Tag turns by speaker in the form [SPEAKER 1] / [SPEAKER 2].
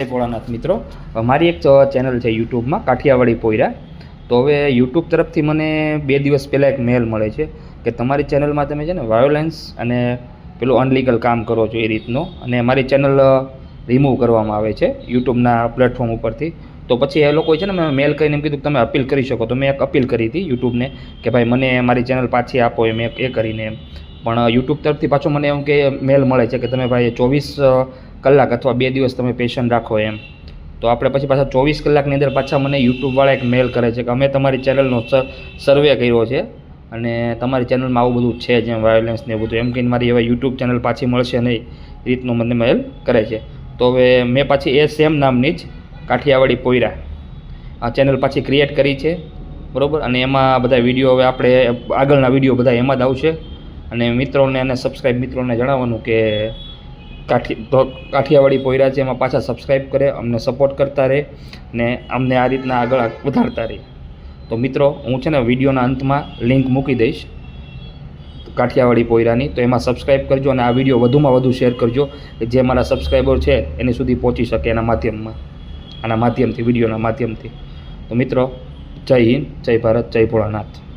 [SPEAKER 1] ભોળાનાથ મિત્રો, મારી એક ચેનલ છે યુટ્યુબમાં કાઠિયાવાડી પોયરા. તો હવે યુટ્યુબ તરફથી મને 2 દિવસ પહેલાં એક મેલ મળે છે કે તમારી ચેનલમાં તમે છે ને વાયોલન્સ અને પેલું અનલીગલ કામ કરો છો એ રીતનો, અને મારી ચેનલ રિમૂવ કરવામાં આવે છે યુટ્યુબના પ્લેટફોર્મ ઉપરથી. તો પછી એ લોકોએ છે ને મેં મેલ કરીને એમ કીધું કે તમે અપીલ કરી શકો. તો મેં એક અપીલ કરી હતી યુટ્યુબને કે ભાઈ મને મારી ચેનલ પાછી આપો એમ એ કરીને એમ. પણ યુટ્યુબ તરફથી પાછો મને એમ કે મેલ મળે છે કે તમે ભાઈ 24 કલાક અથવા 2 દિવસ તમે પેશન્ટ રાખો એમ. તો આપણે પછી પાછા 24 કલાકની અંદર પાછા મને યુટ્યુબવાળા એક મેલ કરે છે કે અમે તમારી ચેનલનો સર્વે કર્યો છે અને તમારી ચેનલમાં આવું બધું છે જેમ વાયોલન્સ ને બધું, એમ કહીને મારી હવે યુટ્યુબ ચેનલ પાછી મળશે નહીં એ રીતનું મને મેલ કરે છે. તો હવે મેં પાછી એ સેમ નામની જ કાઠિયાવાડી પોયરા આ ચેનલ પાછી ક્રિએટ કરી છે, બરાબર. અને એમાં બધા વિડીયો હવે આપણે આગળના વિડીયો બધા એમાં જ આવશે. અને મિત્રોને અને સબસ્ક્રાઈબ મિત્રોને જણાવવાનું કે કાઠિયાવાડી પોયરા છે એમાં પાછા સબસ્ક્રાઈબ કરે, અમને સપોર્ટ કરતા રહે ને અમને આ રીતના આગળ વધારતા રહે. તો મિત્રો હું છે ને વિડીયોના અંતમાં લિંક મૂકી દઈશ કાઠિયાવાડી પોયરાની, તો એમાં સબસ્ક્રાઈબ કરજો અને આ વિડીયો વધુમાં વધુ શેર કરજો કે જે મારા સબસ્ક્રાઈબર છે એની સુધી પહોંચી શકે એના માધ્યમમાં, આના માધ્યમથી, વિડીયોના માધ્યમથી. તો મિત્રો જય હિન્દ, જય ભારત, જય ભોળાનાથ.